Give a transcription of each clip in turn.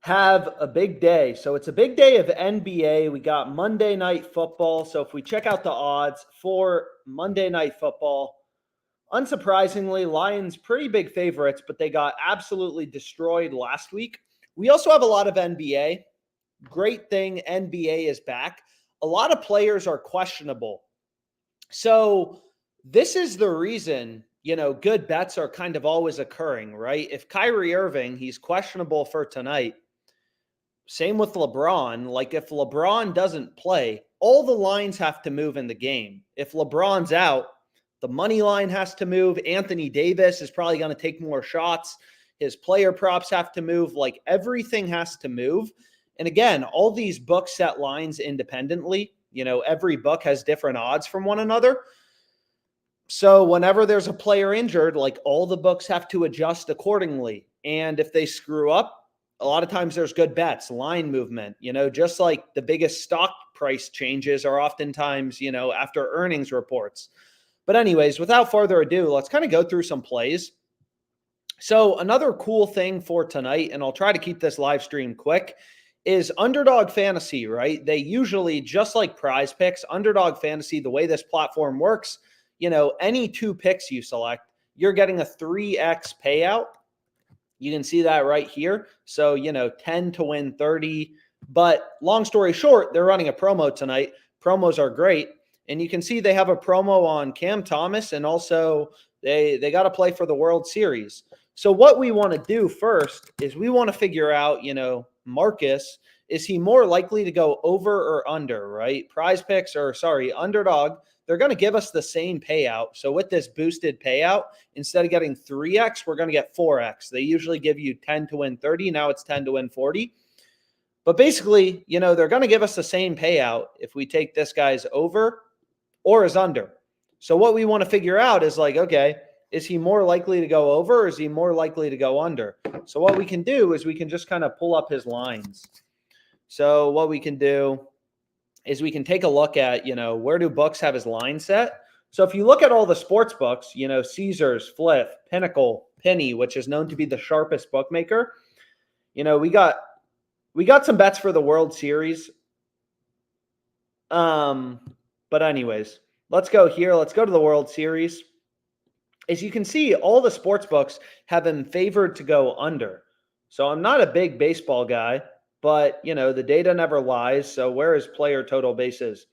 have a big day. So it's a big day of NBA. We got Monday Night Football. So if we check out the odds for Monday Night Football, unsurprisingly, Lions pretty big favorites, but they got absolutely destroyed last week. We also have a lot of NBA. Great thing, NBA is back. A lot of players are questionable. So this is the reason, good bets are kind of always occurring, right? If Kyrie Irving, he's questionable for tonight. Same with LeBron. Like if LeBron doesn't play, all the lines have to move in the game. If LeBron's out, the money line has to move. Anthony Davis is probably going to take more shots. His player props have to move. Like everything has to move. And again, all these books set lines independently. Every book has different odds from one another. So whenever there's a player injured, like all the books have to adjust accordingly. And if they screw up, a lot of times there's good bets, line movement, just like the biggest stock price changes are oftentimes, after earnings reports. But anyways, without further ado, let's kind of go through some plays. So another cool thing for tonight, and I'll try to keep this live stream quick, is Underdog Fantasy, right? They usually, just like PrizePicks, Underdog Fantasy, the way this platform works, any two picks you select, you're getting a 3x payout. You can see that right here. So, 10 to win 30. But long story short, they're running a promo tonight. Promos are great. And you can see they have a promo on Cam Thomas, and also they got to play for the World Series. So what we want to do first is we want to figure out, Marcus, is he more likely to go over or under, right? Underdog, they're going to give us the same payout. So with this boosted payout, instead of getting 3x, we're going to get 4x. They usually give you 10 to win 30. Now it's 10 to win 40. But basically, they're going to give us the same payout if we take this guy's over or his under. So what we want to figure out is like, okay, is he more likely to go over or is he more likely to go under? So what we can do is we can just kind of pull up his lines. So what we can do is we can take a look at, where do books have his line set? So if you look at all the sports books, Caesars, Fliff, Pinnacle, Penny, which is known to be the sharpest bookmaker, we got some bets for the World Series. But anyways, let's go here. Let's go to the World Series. As you can see, all the sports books have been favored to go under. So I'm not a big baseball guy, but, the data never lies. So where is player total bases?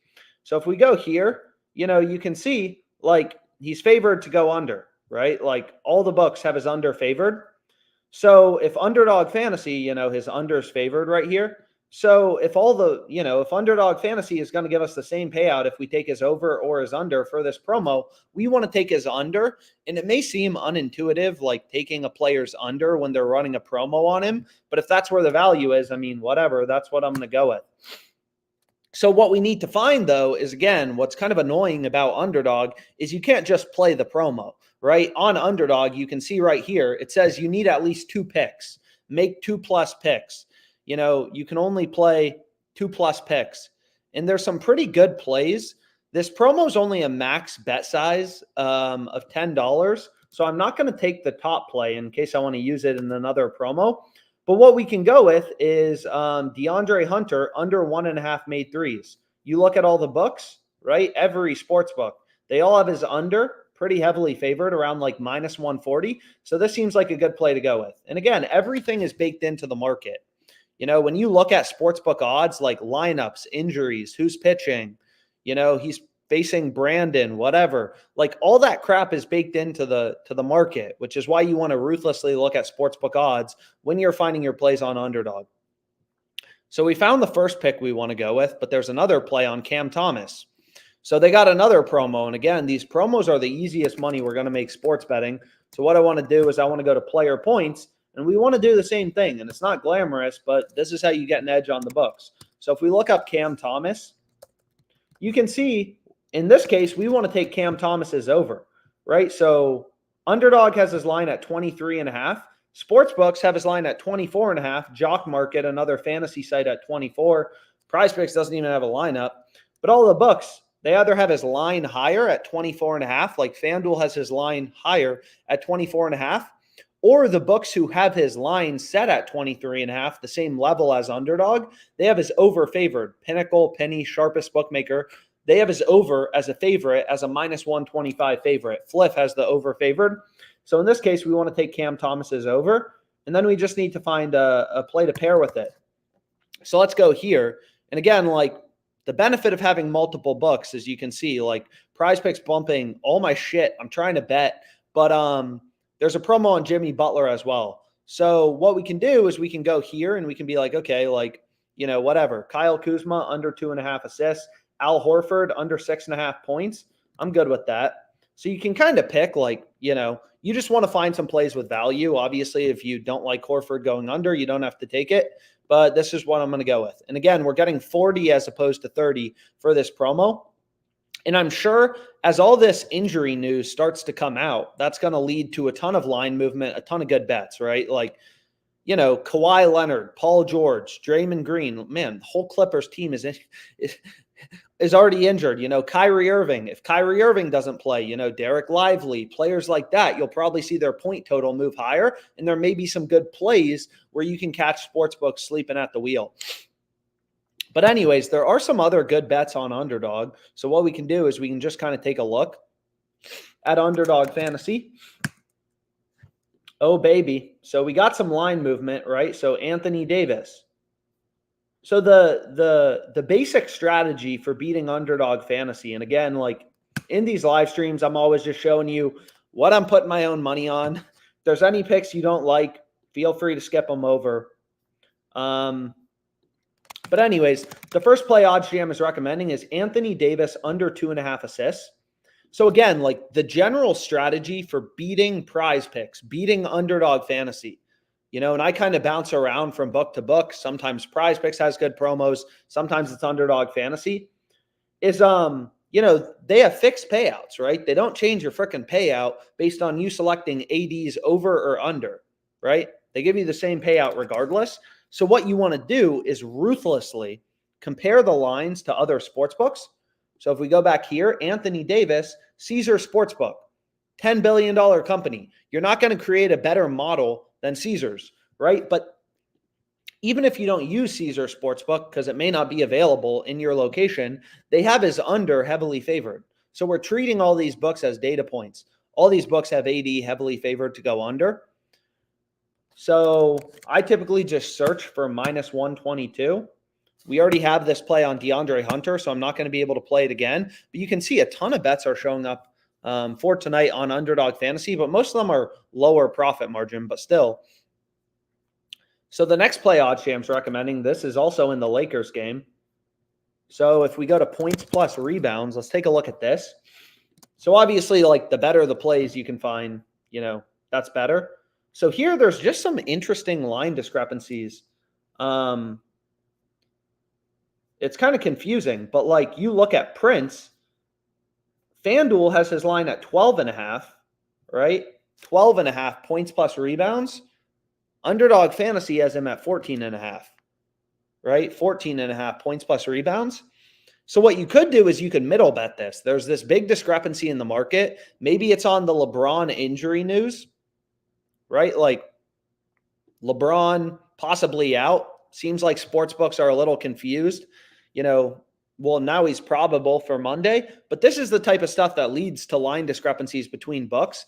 So if we go here, you can see, like, he's favored to go under, right? Like, all the books have his under favored. So if Underdog Fantasy, his under's favored right here. So if if Underdog Fantasy is going to give us the same payout if we take his over or his under for this promo, we want to take his under. And it may seem unintuitive, like taking a player's under when they're running a promo on him. But if that's where the value is, whatever, that's what I'm going to go with. So what we need to find, though, is, again, what's kind of annoying about Underdog is you can't just play the promo, right? On Underdog, you can see right here, it says you need at least 2 picks. Make 2+ picks. You can only play 2+ picks. And there's some pretty good plays. This promo is only a max bet size of $10. So I'm not going to take the top play in case I want to use it in another promo. But what we can go with is DeAndre Hunter under 1.5 made threes. You look at all the books, right? Every sports book, they all have his under pretty heavily favored around like minus 140. So this seems like a good play to go with. And again, everything is baked into the market. When you look at sportsbook odds, like lineups, injuries, who's pitching, he's facing Brandon, whatever, like all that crap is baked into the market, which is why you want to ruthlessly look at sportsbook odds when you're finding your plays on Underdog. So we found the first pick we want to go with, but there's another play on Cam Thomas. So they got another promo. And again, these promos are the easiest money we're going to make sports betting. So what I want to do is I want to go to player points. And we want to do the same thing. And it's not glamorous, but this is how you get an edge on the books. So if we look up Cam Thomas, you can see in this case, we want to take Cam Thomas's over, right? So Underdog has his line at 23.5. Sportsbooks have his line at 24.5. Jock Market, another fantasy site, at 24. PrizePicks doesn't even have a lineup. But all the books, they either have his line higher at 24.5, like FanDuel has his line higher at 24.5, or the books who have his line set at 23.5, the same level as Underdog, they have his over favored. Pinnacle, Penny, Sharpest Bookmaker, they have his over as a favorite, as a minus 125 favorite. Fliff has the over favored. So in this case, we want to take Cam Thomas's over, and then we just need to find a play to pair with it. So let's go here. And again, like, the benefit of having multiple books, as you can see, like, PrizePicks bumping all my shit. I'm trying to bet, but there's a promo on Jimmy Butler as well. So what we can do is we can go here and we can be like, okay, like, you know, whatever. Kyle Kuzma under 2.5 assists. Al Horford under 6.5 points. I'm good with that. So you can kind of pick, like, you know, you just want to find some plays with value. Obviously, if you don't like Horford going under, you don't have to take it. But this is what I'm going to go with. And again, we're getting 40 as opposed to 30 for this promo. And I'm sure as all this injury news starts to come out, that's going to lead to a ton of line movement, a ton of good bets, right? Like, you know, Kawhi Leonard, Paul George, Draymond Green. Man, the whole Clippers team is already injured. You know, Kyrie Irving. If Kyrie Irving doesn't play, you know, Derek Lively, players like that, you'll probably see their point total move higher. And there may be some good plays where you can catch sportsbooks sleeping at the wheel. But anyways, there are some other good bets on Underdog. So what we can do is we can just kind of take a look at Underdog Fantasy. Oh, baby. So we got some line movement, right? So Anthony Davis. So the basic strategy for beating Underdog Fantasy, and again, like, in these live streams, I'm always just showing you what I'm putting my own money on. If there's any picks you don't like, feel free to skip them over. But anyways, the first play OddsJam is recommending is Anthony Davis under 2.5 assists. So again, like, the general strategy for beating PrizePicks, beating Underdog Fantasy, you know, and I kind of bounce around from book to book. Sometimes PrizePicks has good promos. Sometimes it's Underdog Fantasy. Is, you know, they have fixed payouts, right? They don't change your freaking payout based on you selecting ADs over or under, right? They give you the same payout regardless. So what you want to do is ruthlessly compare the lines to other sportsbooks. So if we go back here, Anthony Davis, Caesar Sportsbook, $10 billion company. You're not going to create a better model than Caesar's, right? But even if you don't use Caesar Sportsbook, because it may not be available in your location, they have his under heavily favored. So we're treating all these books as data points. All these books have AD heavily favored to go under. So I typically just search for minus 122. We already have this play on DeAndre Hunter, so I'm not going to be able to play it again. But you can see a ton of bets are showing up for tonight on Underdog Fantasy, but most of them are lower profit margin, but still. So the next play OddsJam's recommending, this is also in the Lakers game. So if we go to points plus rebounds, let's take a look at this. So obviously, like, the better the plays you can find, you know, that's better. So here there's just some interesting line discrepancies. It's kind of confusing, but like, you look at Prince, FanDuel has his line at 12.5, right? 12.5 points plus rebounds. Underdog Fantasy has him at 14.5, right? 14.5 points plus rebounds. So what you could do is you could middle bet this. There's this big discrepancy in the market. Maybe it's on the LeBron injury news, right? Like, LeBron possibly out. Seems like sportsbooks are a little confused. You know, well, now he's probable for Monday, but this is the type of stuff that leads to line discrepancies between books.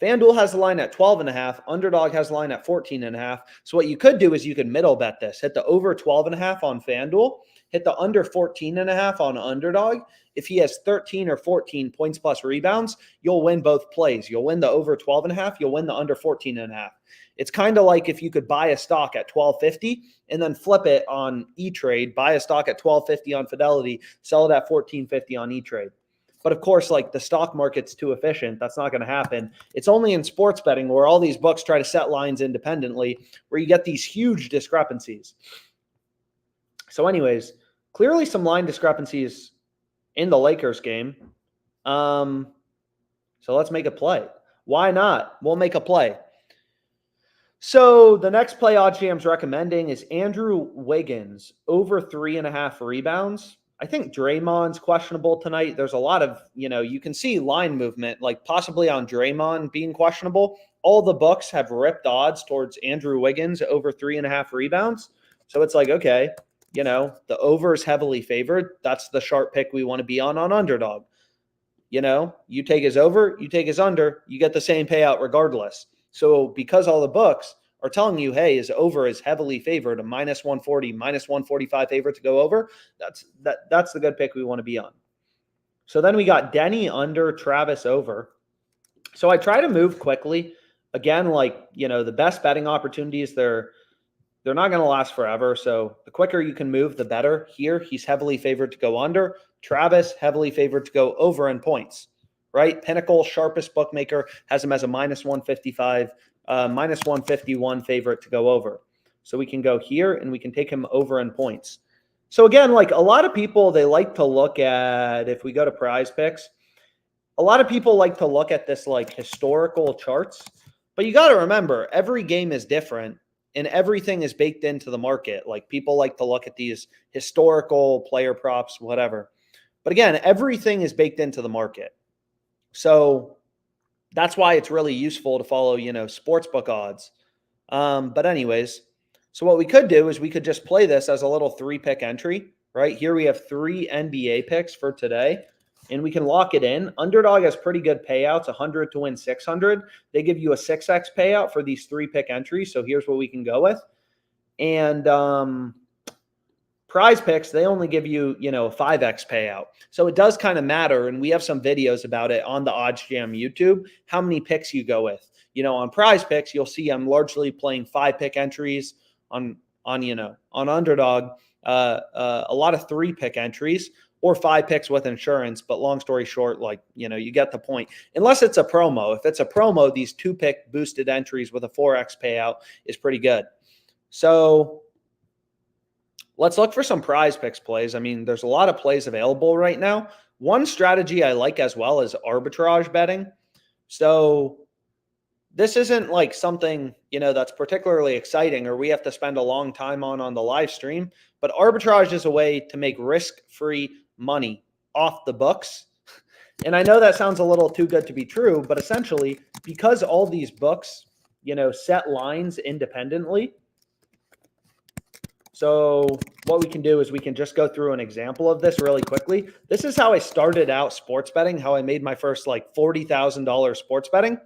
FanDuel has the line at 12.5. Underdog has the line at 14.5. So what you could do is you could middle bet this. Hit the over 12.5 on FanDuel. Hit the under 14.5 on Underdog. If he has 13 or 14 points plus rebounds, you'll win both plays. You'll win the over 12.5. You'll win the under 14.5. It's kind of like if you could buy a stock at $12.50 and then flip it on E-Trade, buy a stock at $12.50 on Fidelity, sell it at $14.50 on E-Trade. But of course, like, the stock market's too efficient. That's not going to happen. It's only in sports betting where all these books try to set lines independently, where you get these huge discrepancies. So anyways, clearly some line discrepancies in the Lakers game. So let's make a play. Why not? We'll make a play. So the next play OddsJam's recommending is Andrew Wiggins over 3.5 rebounds. I think Draymond's questionable tonight. There's a lot of, you know, you can see line movement, like possibly on Draymond being questionable. all the books have ripped odds towards Andrew Wiggins over 3.5 rebounds. So it's like, okay, the over is heavily favored. That's the sharp pick we want to be on Underdog. You take his over, you take his under, you get the same payout regardless. So because all the books are telling you, hey, his over is heavily favored, a -140, -145 favorite to go over, that's the good pick we want to be on. So then we got Denny under, Travis over. So I try to move quickly. Again, the best betting opportunities, they're not going to last forever. So the quicker you can move, the better. Here, he's heavily favored to go under. Travis, heavily favored to go over in points, right? Pinnacle, sharpest bookmaker, has him as a -155, -151 favorite to go over. So we can go here and we can take him over in points. So again, a lot of people, they like to look at, if we go to PrizePicks, a lot of people like to look at this historical charts, but you got to remember every game is different and everything is baked into the market. People like to look at these historical player props, whatever. But again, everything is baked into the market. So that's why it's really useful to follow, sportsbook odds. But anyways, so what we could do is we could just play this as a little 3-pick entry, right? Here we have 3 NBA picks for today, and we can lock it in. Underdog has pretty good payouts, 100 to win 600. They give you a 6x payout for these 3-pick entries. So here's what we can go with. And PrizePicks, they only give you, a 5x payout. So it does kind of matter. And we have some videos about it on the Odds Jam YouTube, how many picks you go with. On PrizePicks, you'll see I'm largely playing 5-pick entries. On Underdog, a lot of 3-pick entries or 5 picks with insurance. But long story short, you get the point. Unless it's a promo. If it's a promo, these 2-pick boosted entries with a 4x payout is pretty good. So let's look for some PrizePicks plays. I mean, there's a lot of plays available right now. One strategy I like as well is arbitrage betting. So this isn't something, that's particularly exciting or we have to spend a long time on the live stream, but arbitrage is a way to make risk-free money off the books. And I know that sounds a little too good to be true, but essentially because all these books, set lines independently. So what we can do is we can just go through an example of this really quickly. This is how I started out sports betting, how I made my first $40,000 sports betting.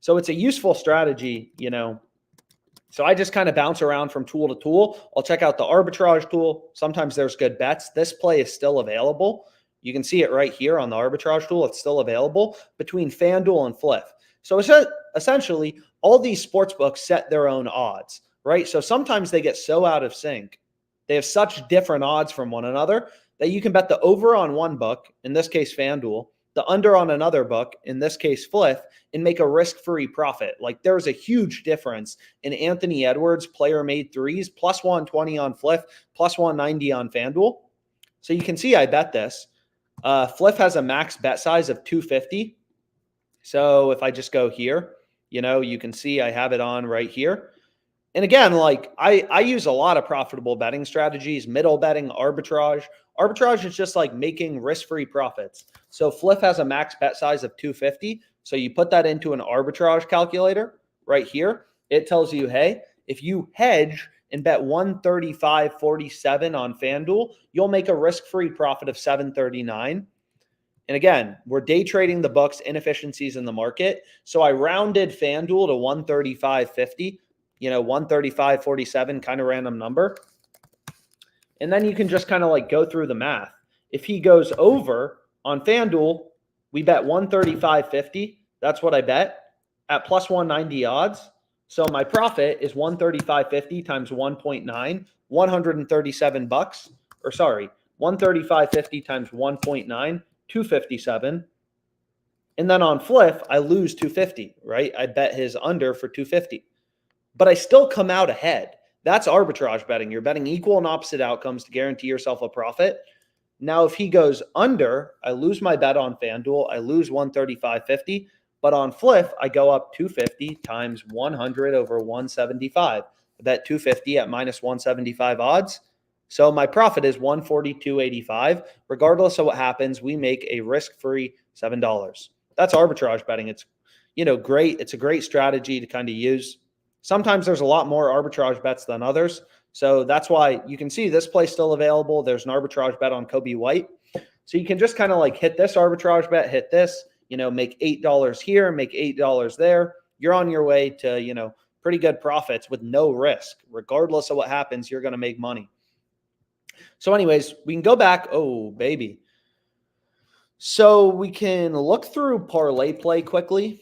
So it's a useful strategy, So I just kind of bounce around from tool to tool. I'll check out the arbitrage tool. Sometimes there's good bets. This play is still available. You can see it right here on the arbitrage tool. It's still available between FanDuel and Flip. So essentially, all these sports books set their own odds, right? So sometimes they get so out of sync. They have such different odds from one another that you can bet the over on one book, in this case FanDuel, the under on another book, in this case Flip, and make a risk-free profit. There's a huge difference in Anthony Edwards player-made threes, +120 on Flip, +190 on FanDuel. So you can see I bet this. Flip has a max bet size of 250. So if I just go here, you can see I have it on right here. And again, I use a lot of profitable betting strategies, middle betting, arbitrage. Arbitrage is just making risk-free profits. So Flip has a max bet size of 250. So you put that into an arbitrage calculator right here. It tells you, hey, if you hedge and bet 135.47 on FanDuel, you'll make a risk-free profit of 739. And again, we're day trading the books, inefficiencies in the market. So I rounded FanDuel to 135.50, 135.47, kind of random number. And then you can just kind of go through the math. If he goes over on FanDuel, we bet 135.50. That's what I bet at +190 odds. So my profit is 135.50 times 1.9, 137 bucks. Or sorry, 135.50 times 1.9, 257. And then on Flip, I lose 250, right? I bet his under for 250. But I still come out ahead. That's arbitrage betting. You're betting equal and opposite outcomes to guarantee yourself a profit. Now, if he goes under, I lose my bet on FanDuel. I lose 135.50. But on Flip, I go up 250 times 100 over 175. I bet 250 at -175 odds. So my profit is 142.85. Regardless of what happens, we make a risk-free $7. That's arbitrage betting. It's, great. It's a great strategy to kind of use. Sometimes there's a lot more arbitrage bets than others. So that's why you can see this play still available. There's an arbitrage bet on Kobe White. So you can just kind of like hit this arbitrage bet, hit this, make $8 here, make $8 there. You're on your way to, pretty good profits with no risk. Regardless of what happens, you're going to make money. So anyways, we can go back. Oh, baby. So we can look through ParlayPlay quickly.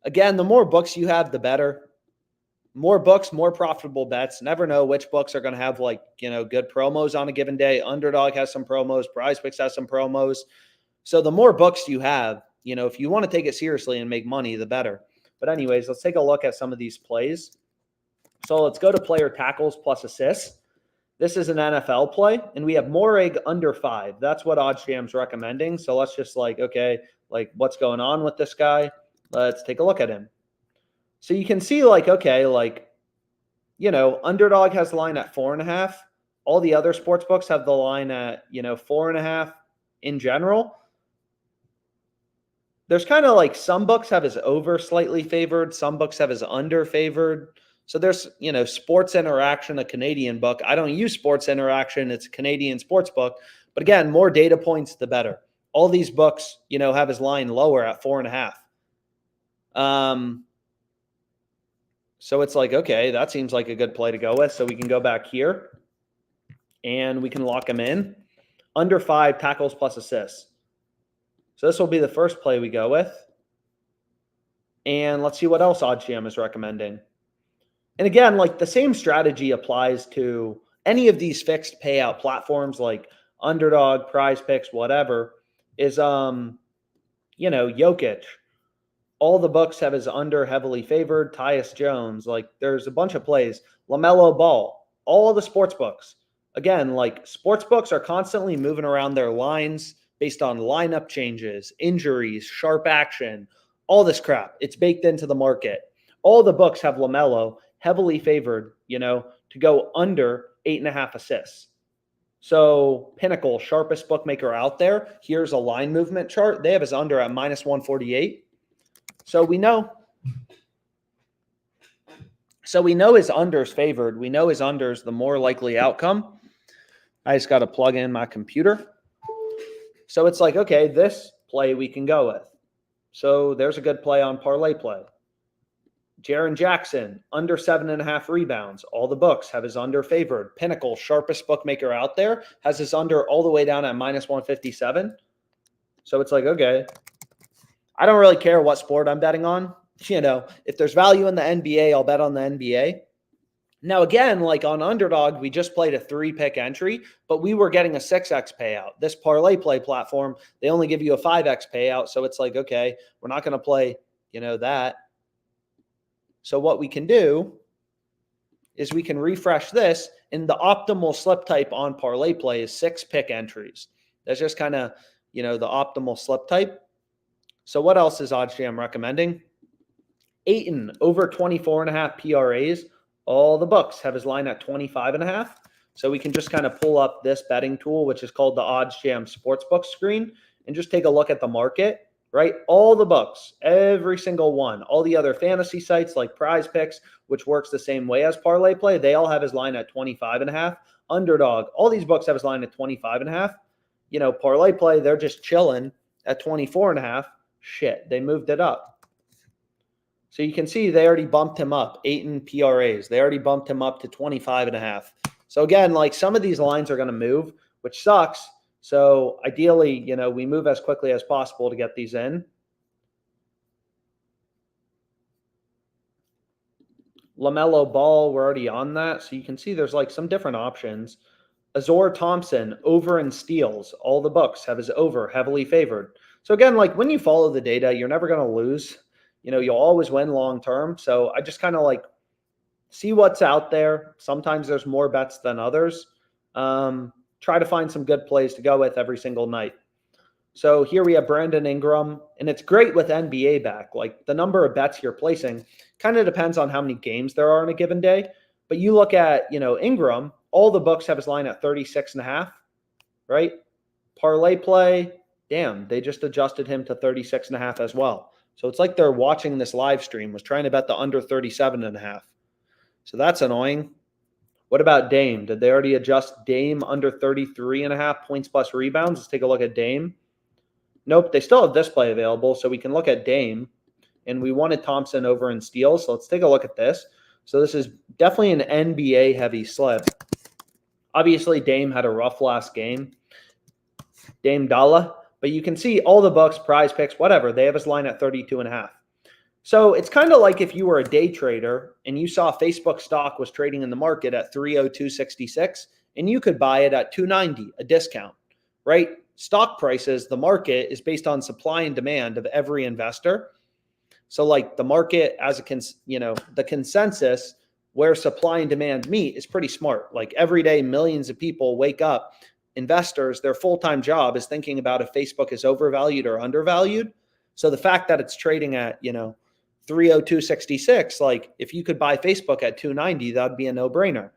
Again, the more books you have, the better. More books, more profitable bets. Never know which books are going to have good promos on a given day. Underdog has some promos. PrizePicks has some promos. So the more books you have, if you want to take it seriously and make money, the better. But anyways, let's take a look at some of these plays. So let's go to player tackles plus assists. This is an NFL play, and we have Morrig under 5. That's what OddsJam's recommending. So let's just what's going on with this guy? Let's take a look at him. So you can see Underdog has the line at 4.5. All the other sports books have the line at, 4.5 in general. There's kind of some books have his over slightly favored. Some books have his under favored. So there's, Sports Interaction, a Canadian book. I don't use Sports Interaction. It's a Canadian sports book. But again, more data points, the better. All these books, have his line lower at 4.5. So it's okay, that seems like a good play to go with. So we can go back here and we can lock him in. Under 5 tackles plus assists. So this will be the first play we go with. And let's see what else OddsJam is recommending. And again, the same strategy applies to any of these fixed payout platforms like Underdog, PrizePicks, whatever, is, Jokic. All the books have his under heavily favored. Tyus Jones, there's a bunch of plays. LaMelo Ball, all the sports books. Again, sports books are constantly moving around their lines based on lineup changes, injuries, sharp action, all this crap. It's baked into the market. All the books have LaMelo heavily favored, to go under 8.5 assists. So Pinnacle, sharpest bookmaker out there. Here's a line movement chart. They have his under at -148. So we know his under's favored. We know his under's the more likely outcome. I just got to plug in my computer. So it's okay, this play we can go with. So there's a good play on ParlayPlay. Jaren Jackson, under 7.5 rebounds. All the books have his under favored. Pinnacle, sharpest bookmaker out there, has his under all the way down at -157. So it's okay, I don't really care what sport I'm betting on. If there's value in the NBA, I'll bet on the NBA. Now, again, on Underdog, we just played a 3-pick entry, but we were getting a 6x payout. This ParlayPlay platform, they only give you a 5x payout. So it's okay, we're not going to play, that. So what we can do is we can refresh this, and the optimal slip type on ParlayPlay is 6-pick entries. That's just kind of, the optimal slip type. So what else is OddsJam recommending? Ayton, over 24.5 PRAs. All the books have his line at 25.5. So we can just kind of pull up this betting tool, which is called the OddsJam Sportsbook screen, and just take a look at the market, right? All the books, every single one, all the other fantasy sites like PrizePicks, which works the same way as ParlayPlay, they all have his line at 25.5. Underdog, all these books have his line at 25.5. ParlayPlay, they're just chilling at 24.5. Shit, they moved it up. So you can see they already bumped him up, Ayton PRAs. They already bumped him up to 25.5. So again, some of these lines are going to move, which sucks. So ideally, we move as quickly as possible to get these in. LaMelo Ball, we're already on that. So you can see there's some different options. Azor Thompson, over in steals. All the books have his over heavily favored. So again, when you follow the data, you're never going to lose. You'll always win long term. So I just kind of see what's out there. Sometimes there's more bets than others. Try to find some good plays to go with every single night. So here we have Brandon Ingram, and it's great with NBA back. The number of bets you're placing kind of depends on how many games there are in a given day. But you look at, Ingram, all the books have his line at 36.5, right? ParlayPlay, damn, they just adjusted him to 36.5 as well. So it's like they're watching this live stream, was trying to bet the under 37.5. So that's annoying. What about Dame? Did they already adjust Dame under 33.5 points plus rebounds? Let's take a look at Dame. Nope, they still have this play available, so we can look at Dame. And we wanted Thompson over in steals, so let's take a look at this. So this is definitely an NBA-heavy slip. Obviously, Dame had a rough last game. Dame Dalla. But you can see all the books, PrizePicks, whatever, they have his line at 32.5. So it's kind of like if you were a day trader and you saw Facebook stock was trading in the market at 302.66 and you could buy it at 290, a discount, right? Stock prices, the market is based on supply and demand of every investor. So like the market as the consensus where supply and demand meet is pretty smart. Like every day, millions of people wake up. Investors, their full-time job is thinking about if Facebook is overvalued or undervalued. So the fact that it's trading at, 302.66, like if you could buy Facebook at 290, that'd be a no-brainer.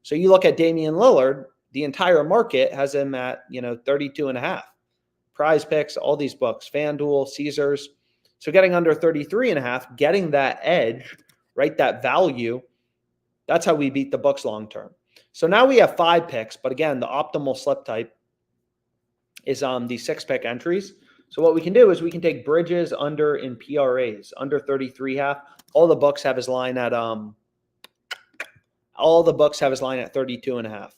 So you look at Damian Lillard, the entire market has him at, 32.5. PrizePicks, all these books, FanDuel, Caesars. So getting under 33.5, getting that edge, right, that value, that's how we beat the books long-term. So now we have 5 picks, but again, the optimal slip type is the 6-pick entries. So what we can do is we can take Bridges under in PRAs, under 33.5. All the books have his line at 32.5.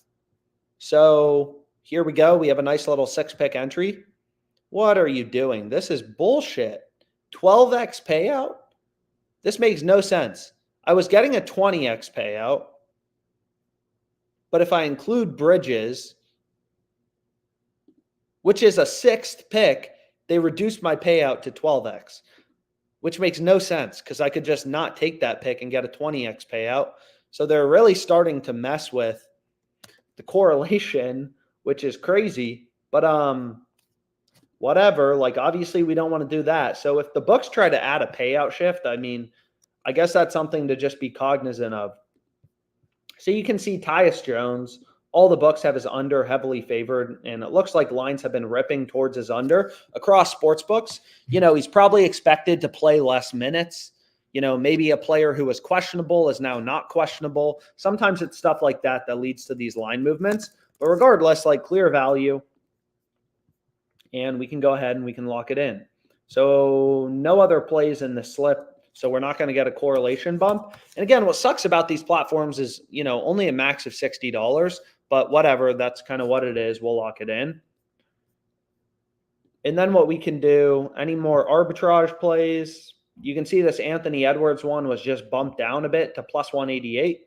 So here we go. We have a nice little 6-pick entry. What are you doing? This is bullshit. 12x payout? This makes no sense. I was getting a 20x payout, but if I include Bridges, which is a 6th pick, they reduced my payout to 12x, which makes no sense because I could just not take that pick and get a 20x payout. So they're really starting to mess with the correlation, which is crazy. But whatever, like obviously we don't want to do that. So if the books try to add a payout shift, I mean, I guess that's something to just be cognizant of. So you can see Tyus Jones, all the books have his under heavily favored, and it looks like lines have been ripping towards his under across sports books. He's probably expected to play less minutes. Maybe a player who was questionable is now not questionable. Sometimes it's stuff like that that leads to these line movements. But regardless, like clear value, and we can go ahead and we can lock it in. So no other plays in the slip. So we're not going to get a correlation bump. And again, what sucks about these platforms is, only a max of $60, but whatever, that's kind of what it is. We'll lock it in. And then what we can do, any more arbitrage plays, you can see this Anthony Edwards one was just bumped down a bit to plus 188.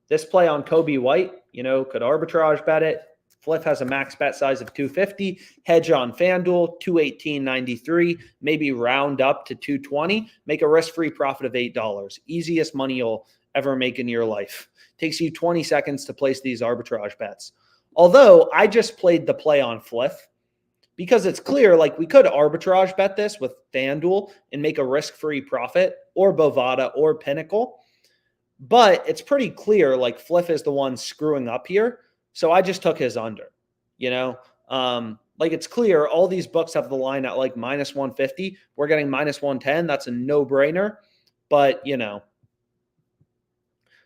This play on Kobe White, could arbitrage bet it. Fliff has a max bet size of 250. Hedge on FanDuel, 218.93. Maybe round up to 220. Make a risk-free profit of $8. Easiest money you'll ever make in your life. Takes you 20 seconds to place these arbitrage bets. Although I just played the play on Fliff because it's clear, like we could arbitrage bet this with FanDuel and make a risk-free profit, or Bovada or Pinnacle. But it's pretty clear, like Fliff is the one screwing up here. So I just took his under, like it's clear all these books have the line at like minus 150. We're getting minus 110. That's a no-brainer. But,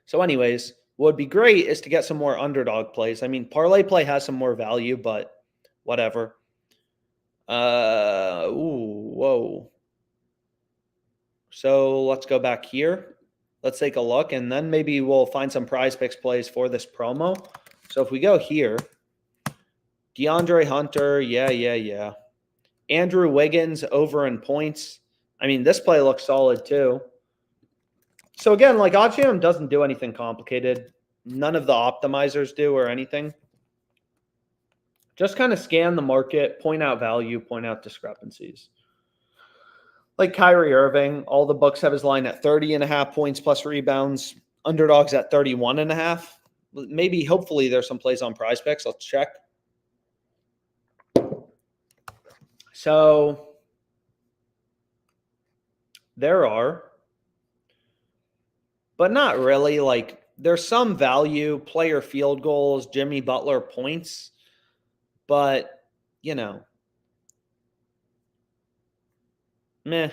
so anyways, what would be great is to get some more underdog plays. I mean, ParlayPlay has some more value, but whatever. Whoa. So let's go back here. Let's take a look, and then maybe we'll find some PrizePicks plays for this promo. So if we go here, DeAndre Hunter, yeah. Andrew Wiggins over in points. I mean, this play looks solid too. So again, like OddsJam doesn't do anything complicated. None of the optimizers do or anything. Just kind of scan the market, point out value, point out discrepancies. Like Kyrie Irving, all the books have his line at 30.5 points plus rebounds. Underdogs at 31.5. Maybe, hopefully, there's some plays on PrizePicks. Let's check. So there are, but not really. Like there's some value, player field goals, Jimmy Butler points, but meh.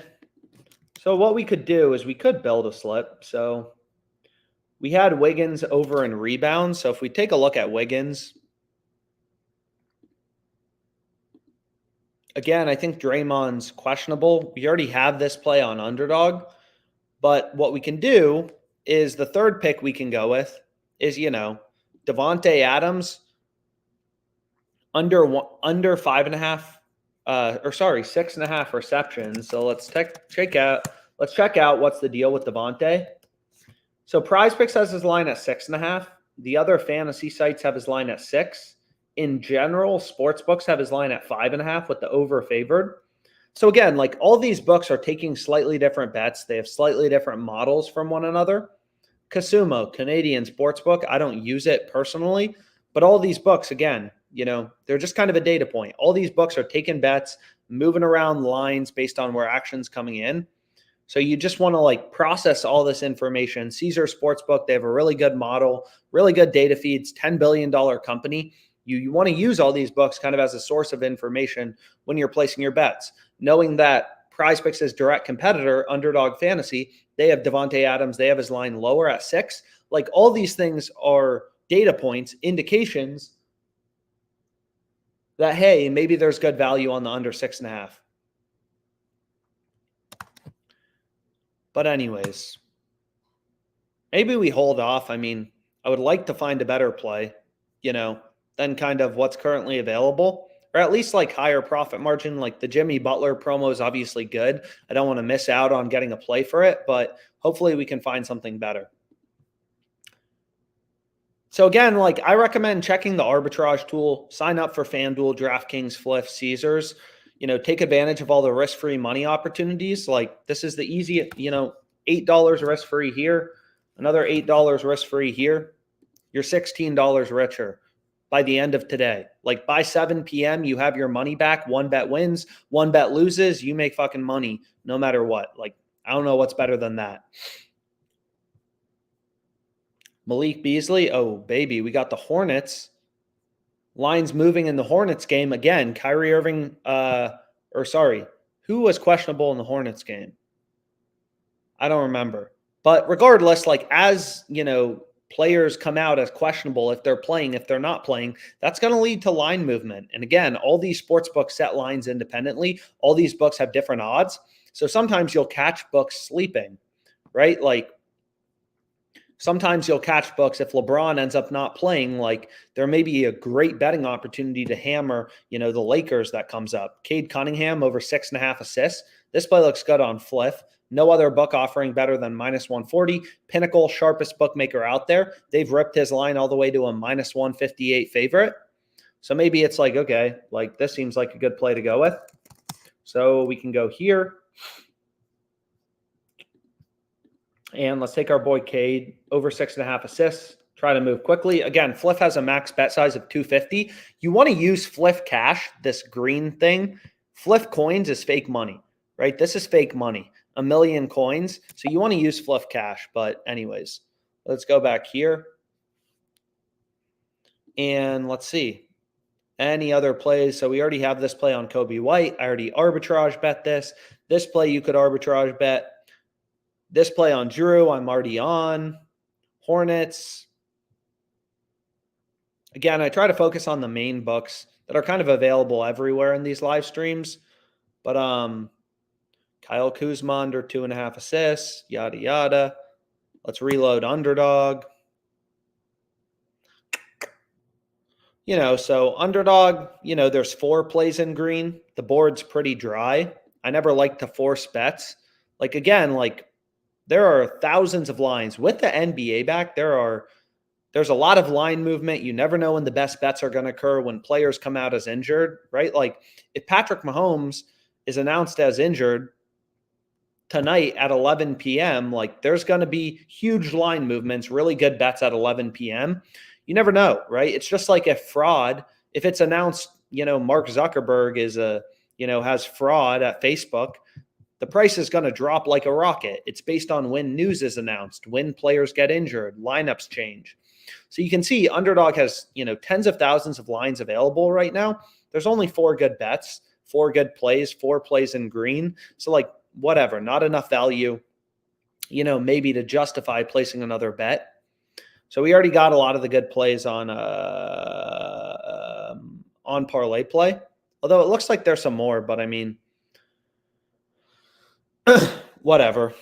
So what we could do is we could build a slip. So we had Wiggins over in rebounds. So if we take a look at Wiggins, again, I think Draymond's questionable. We already have this play on Underdog. But what we can do is the third pick we can go with is, Devontae Adams under 5.5, 6.5 receptions. So let's check out what's the deal with Devontae. So PrizePicks has his line at 6.5. The other fantasy sites have his line at 6. In general, sportsbooks have his line at 5.5 with the over favored. So again, like all these books are taking slightly different bets. They have slightly different models from one another. Casumo, Canadian sportsbook, I don't use it personally, but all these books, again, they're just kind of a data point. All these books are taking bets, moving around lines based on where action's coming in. So you just want to process all this information. Caesar Sportsbook, they have a really good model, really good data feeds, $10 billion company. You want to use all these books kind of as a source of information when you're placing your bets. Knowing that PrizePicks' direct competitor, Underdog Fantasy, they have Devontae Adams, they have his line lower at 6. All these things are data points, indications that, hey, maybe there's good value on the under 6.5. But anyways, maybe we hold off. I mean, I would like to find a better play, than kind of what's currently available, or at least higher profit margin. The Jimmy Butler promo is obviously good. I don't want to miss out on getting a play for it, but hopefully we can find something better. So again, I recommend checking the arbitrage tool, sign up for FanDuel, DraftKings, Fliff, Caesars, take advantage of all the risk-free money opportunities. This is the easy, $8 risk-free here, another $8 risk-free here. You're $16 richer by the end of today. By 7 p.m., you have your money back. One bet wins, one bet loses. You make fucking money no matter what. I don't know what's better than that. Malik Beasley. Oh, baby. We got the Hornets. Lines moving in the Hornets game. Again, Kyrie Irving, who was questionable in the Hornets game? I don't remember. But regardless, as, players come out as questionable, if they're playing, if they're not playing, that's going to lead to line movement. And again, all these sports books set lines independently. All these books have different odds. So sometimes you'll catch books sleeping, right? Sometimes you'll catch books if LeBron ends up not playing, there may be a great betting opportunity to hammer, the Lakers that comes up. Cade Cunningham over 6.5 assists. This play looks good on Fliff. No other book offering better than -140. Pinnacle, sharpest bookmaker out there. They've ripped his line all the way to a -158 favorite. So maybe it's okay, this seems like a good play to go with. So we can go here. And let's take our boy Cade over 6.5 assists. Try to move quickly. Again, Fliff has a max bet size of 250. You want to use Fliff Cash, this green thing. Fliff Coins is fake money, right? This is fake money. 1 million coins. So you want to use Fliff Cash. But anyways, let's go back here. And let's see. Any other plays? So we already have this play on Kobe White. I already arbitrage bet this. This play you could arbitrage bet. This play on Drew, I'm already on. Hornets. Again, I try to focus on the main books that are kind of available everywhere in these live streams. But Kyle Kuzma under 2.5 assists, yada, yada. Let's reload Underdog. So Underdog, there's 4 plays in green. The board's pretty dry. I never like to force bets. There are thousands of lines. With the NBA back, there's a lot of line movement. You never know when the best bets are going to occur, when players come out as injured, right? If Patrick Mahomes is announced as injured tonight at 11 p.m., there's going to be huge line movements, really good bets at 11 p.m. You never know, right? It's just like if it's announced, Mark Zuckerberg has fraud at Facebook, the price is going to drop like a rocket. It's based on when news is announced, when players get injured, lineups change. So you can see Underdog has, tens of thousands of lines available right now. There's only 4 good bets, 4 good plays, 4 plays in green. So whatever, not enough value, maybe to justify placing another bet. So we already got a lot of the good plays on ParlayPlay. Although it looks like there's some more, but I mean, whatever.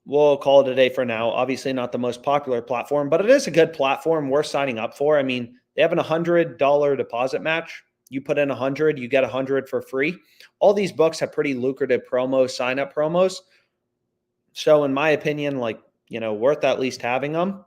We'll call it a day for now. Obviously not the most popular platform, but it is a good platform worth signing up for. I mean, they have an $100 deposit match. You put in 100, you get 100 for free. All these books have pretty lucrative promos, sign-up promos. So in my opinion, worth at least having them.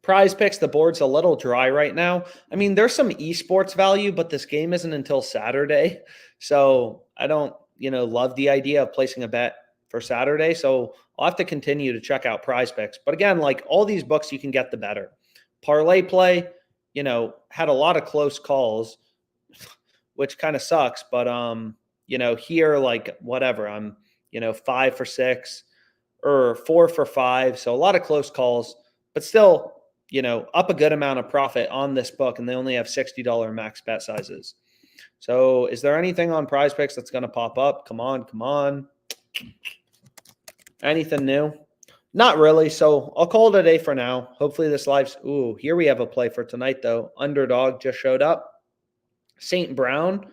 PrizePicks, the board's a little dry right now. I mean, there's some esports value, but this game isn't until Saturday. So I don't, love the idea of placing a bet for Saturday. So I'll have to continue to check out PrizePicks. But again, all these books, you can get the better. ParlayPlay, had a lot of close calls, which kind of sucks. But, here, whatever, I'm, 5 for 6 or 4 for 5. So a lot of close calls, but still, up a good amount of profit on this book, and they only have $60 max bet sizes. So is there anything on PrizePicks that's going to pop up? Come on. Anything new? Not really. So I'll call it a day for now. Hopefully this live's, here we have a play for tonight though. Underdog just showed up. St. Brown,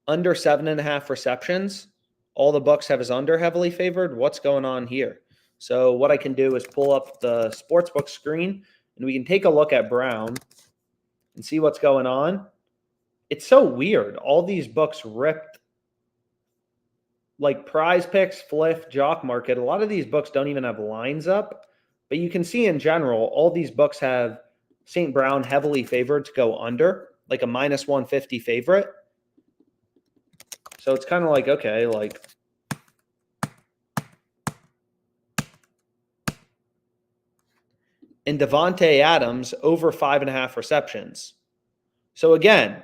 under 7.5 receptions. All the books have his under heavily favored. What's going on here? So what I can do is pull up the sportsbook screen, and we can take a look at Brown and see what's going on. It's so weird. All these books ripped, like PrizePicks, Fliff, Jock Market. A lot of these books don't even have lines up, but you can see in general, all these books have St. Brown heavily favored to go under, like a -150 favorite. So it's kind of like, okay, and Davante Adams over 5.5 receptions. So again,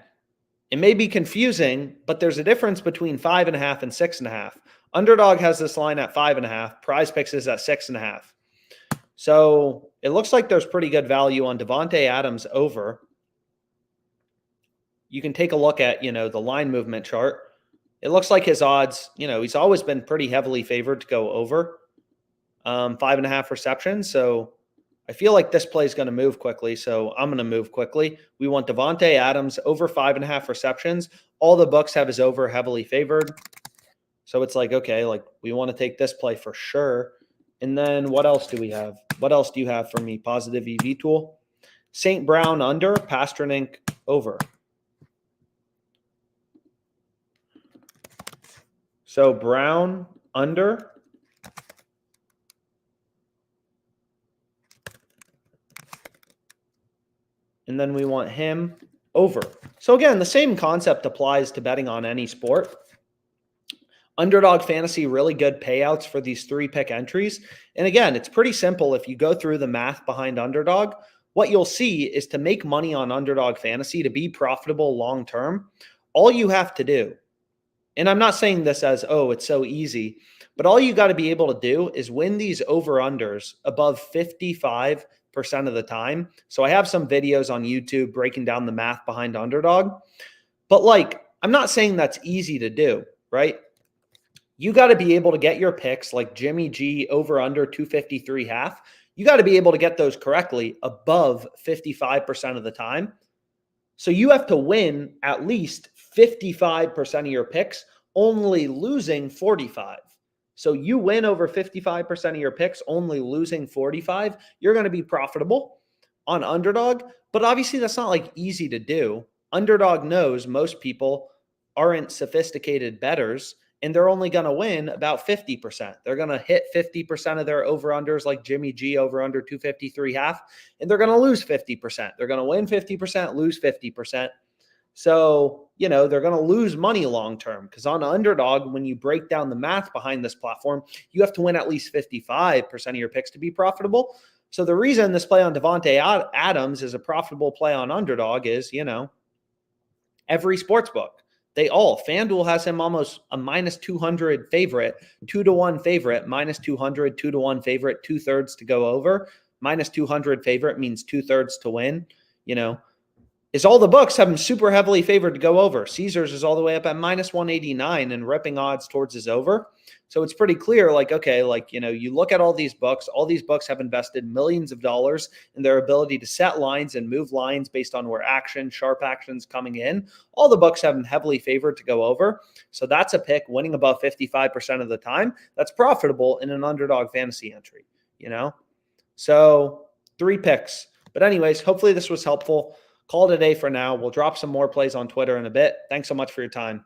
it may be confusing, but there's a difference between 5.5 and 6.5. Underdog has this line at 5.5. PrizePicks is at 6.5. So it looks like there's pretty good value on Davante Adams over. You can take a look at, the line movement chart. It looks like his odds, he's always been pretty heavily favored to go over 5.5 receptions. So I feel like this play is going to move quickly, so I'm going to move quickly. We want Davante Adams over 5.5 receptions. All the books have his over heavily favored. So it's like, okay, we want to take this play for sure. And then what else do we have? What else do you have for me? Positive EV tool. St. Brown under, Pasternak over. So Brown under. And then we want him over. So again, the same concept applies to betting on any sport. Underdog Fantasy, really good payouts for these 3-pick entries. And again, it's pretty simple. If you go through the math behind Underdog, what you'll see is to make money on Underdog Fantasy, to be profitable long-term, all you have to do, and I'm not saying this as, it's so easy, but all you got to be able to do is win these over-unders above 55% of the time. So I have some videos on YouTube breaking down the math behind Underdog, but I'm not saying that's easy to do, right? You got to be able to get your picks like Jimmy G over under 253.5. You got to be able to get those correctly above 55% of the time. So you have to win at least 55% of your picks, only losing 45. So you win over 55% of your picks, only losing 45. You're going to be profitable on Underdog. But obviously that's not easy to do. Underdog knows most people aren't sophisticated bettors, and they're only going to win about 50%. They're going to hit 50% of their over-unders like Jimmy G over under 253.5, and they're going to lose 50%. They're going to win 50%, lose 50%. So, they're going to lose money long-term because on Underdog, when you break down the math behind this platform, you have to win at least 55% of your picks to be profitable. So the reason this play on Davante Adams is a profitable play on Underdog is, every sports book. FanDuel has him almost a -200 favorite, 2-1 favorite, -200, 2-1 favorite, 2/3 to go over. -200 favorite means 2/3 to win. is all the books have him super heavily favored to go over. Caesars is all the way up at minus 189 and ripping odds towards his over. So it's pretty clear, like, okay, like, you look at all these books have invested millions of dollars in their ability to set lines and move lines based on where sharp action's coming in. All the books have him heavily favored to go over. So that's a pick winning above 55% of the time. That's profitable in an underdog fantasy entry, So 3 picks. But anyways, hopefully this was helpful. Call it a day for now. We'll drop some more plays on Twitter in a bit. Thanks so much for your time.